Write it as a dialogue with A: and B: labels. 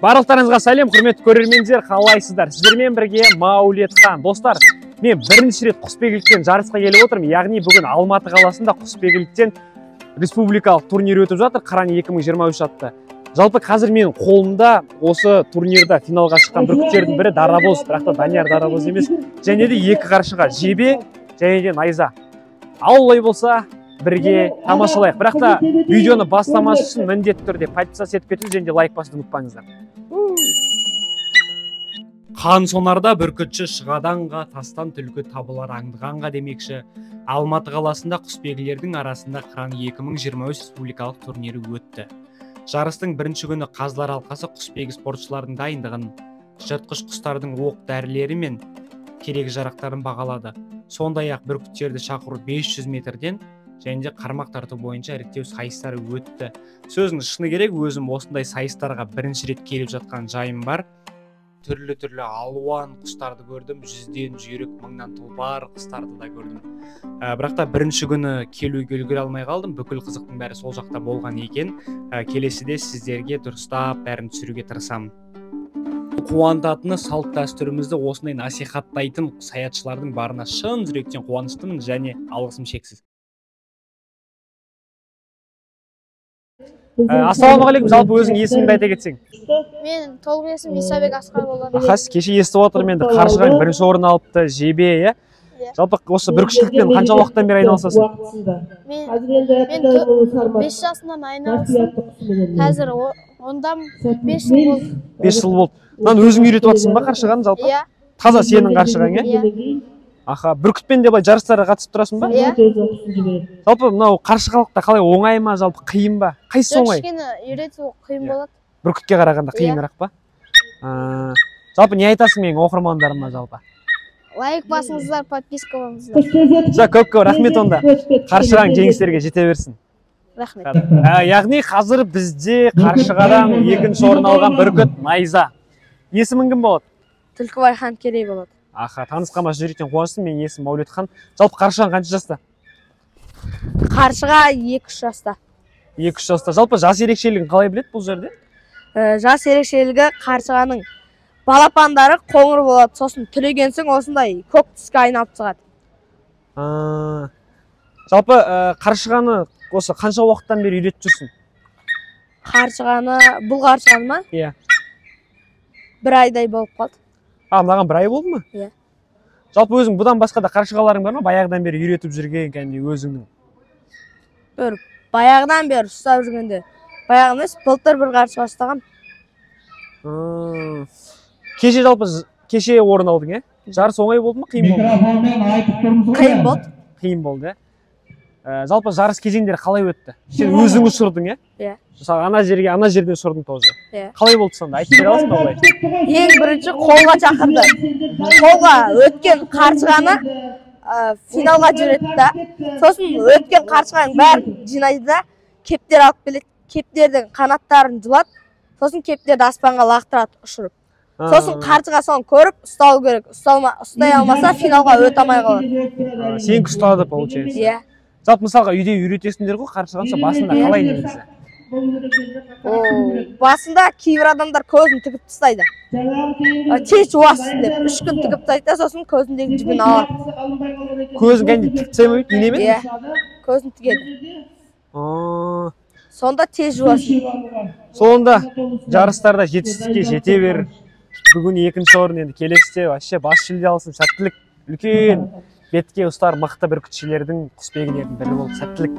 A: Барлықтарыңызға сәлем, құрметті көрермендер, қалайсыздар? Сіздермен бірге Маулетхан. Достар, мен бірінші рет құсбегіліктен жарысқа келіп отырмын. Яғни бүгін Алматы қаласында құсбегіліктен республикалық турнир өтіп жатыр, Қыран 2023 атты. Жалпы қазір менің қолымда осы турнирда финалға шыққан бүркіттердің бірі Дарабоз, бірақ та Данияр Дарабоз емес, және де екі қаршыға Жебе және де Найза. Олай болса, бірге тамашалайық. Бірақ та видеоны бастамас үшін міндетті түрде подписаться етіп кетіңіз және де лайк басуды ұмытпаңыздар. Қан сонарда бүркітші шығаданға, тастан түлкі табылар аңдығанға демекші, Алматы қаласында құсбегілердің арасында Қыран 2023 республикалық турнирі өтті. Жарыстың бірінші күні қазылар алқасы құсбегі спортшылардың дайындығын, жыртқыш құстардың оқ дәрілері мен керек жарақтарын бағалады. Сондай-ақ бүркіттерді шақыру 500 метрден және де қармақ тарту бойынша іріктеу сайыстары өтті. Сөздің шыны керек, өзім осындай сайыстарға бірінші рет келіп жатқан жайым бар. Түрлі алуан құстарды көрдім, 100-ден жүйрік, 1000-нан тұлпар құстарды да көрдім. Бірақ та бірінші күні келуге үлгере алмай қалдым. Бүкіл қызықтың бәрі сол жақта болған екен. Келесіде сіздерге дұрыстап бәрін түсіруге тырысамын. Қуантатыны салт дәстүрімізді осындай насихаттайтын саятшылардың барына шын жүректен қуаныштымын және алғысым шексіз. Ассалаумағалейкум, жалпы өзің есіміңді айта кетсең?
B: Мен толық есім Исабек Асқар болады.
A: Қас, кеше естіп отырмын, енді қаршығаң бірінші орын алыпты, Жебе, иә? Жалпы осы бүркітшілікпен қанша уақыттан бері айналысасың?
B: Мен 5 жасымнан айналыстым. Қазір ондам 5 жыл болды.
A: 5 жыл болды. Мынаны өзің үйретіп жатырсың ба қаршығаны жалпы?
B: Иә.
A: Таза сенің қаршығаң, иә?
B: Иә.
A: Аха, бүркітпен де былай жарыстарға қатысып тұрасың ба?
B: Иә.
A: Жалпы мынау қаршығалықта қалай, оңай ма, жалпы қиын ба? Қайсысы оңай?
B: Кішкене үйрету қиын болады.
A: Бүркітке қарағанда қиынырақ па? Жалпы не айтасың менің оқырмандарыма жалпы?
B: Лайк басыңыздар, подписка болыңыздар.
A: Көп рахмет онда. Қаршығаң жеңістерге жете берсін.
B: Рахмет.
A: Яғни қазір бізде қаршығадан екінші орын алған бүркіт Найза. Есімің кім болады?
B: Түлкібай Ханкерей болады.
A: Аха, танысқанға жүректен қуаныштымын. Менің есімім Маулетхан. Жалпы қаршығаң қанша жаста?
B: Қаршыға 2-3 жаста.
A: 2-3 жаста. Жалпы жас ерекшелігін қалай біледі бұл жерде?
B: Жас ерекшелігі қаршығаның балапандары қоңыр болады, сосын түлегенсің осындай көк түске айналып шығады.
A: Жалпы қаршығаны осы қанша уақыттан бері үйретіп жүрсің?
B: Қаршығаны, бұл қаршығаны ма?
A: Иә.
B: 1 айдай болып қалды.
A: Мынаған 1 ай болды ма?
B: Иә.
A: Жалпы өзің бұдан басқа да қаршығаларың бар ма? Баяғыдан бері үйретіп жүрген кәне өзіңнің?
B: Баяғыдан бері ұстап жүргенде. Баяғы емес, былтыр бір қаршыға ұстаған.
A: Кеше жалпы кеше орын алдың, е? Жарыс оңай болды ма, қиын болды?
B: Қиын болды.
A: Қиын болды, е? Жалпы жарыс кезеңдері қалай өтті? Сен өзің ұшырдың, е?
B: Иә.
A: Мысалы, ана жерден ұшырдың тоже.
B: Иә.
A: Қалай болды сонда? Айтып бере аласың ба олай?
B: Ең бірінші қолға шақырды. Қолға өткен қаршығаны финалға жүретті да. Сосын өткен қаршығаның бәрін жинайды да, кептер алып келеді. Кептердің қанаттарын жұлады. Сосын кептерді аспанға лақтырады ұшырып. Сосын қаршыға соны көріп ұстау керек. Ұстай алмаса финалға өте алмай қалады.
A: Сен ұстады, получается.
B: Иә.
A: Жалпы мысалға үйде үйретесіңдер ғой, қаршығанша басында қалай негізі?
B: Басында кейбір адамдар көзін тігіп тастайды. Тез жуасың деп 3 күн тігіп тастайды, сосын көзіндегі жібін алады.
A: Көзін кәнде тіксе ме өйт, инемен?
B: Иә, көзін тігеді. Сонда тез жуасың.
A: Сонда жарыстарда жетістікке жете бер. Бүгін 2-ші орын, енді келесіде вообще бас жүлде алсын, сәттілік. Үлкен бетке ұстар мықты бүркітшілердің, құсбегілердің бірі болып сәттілік.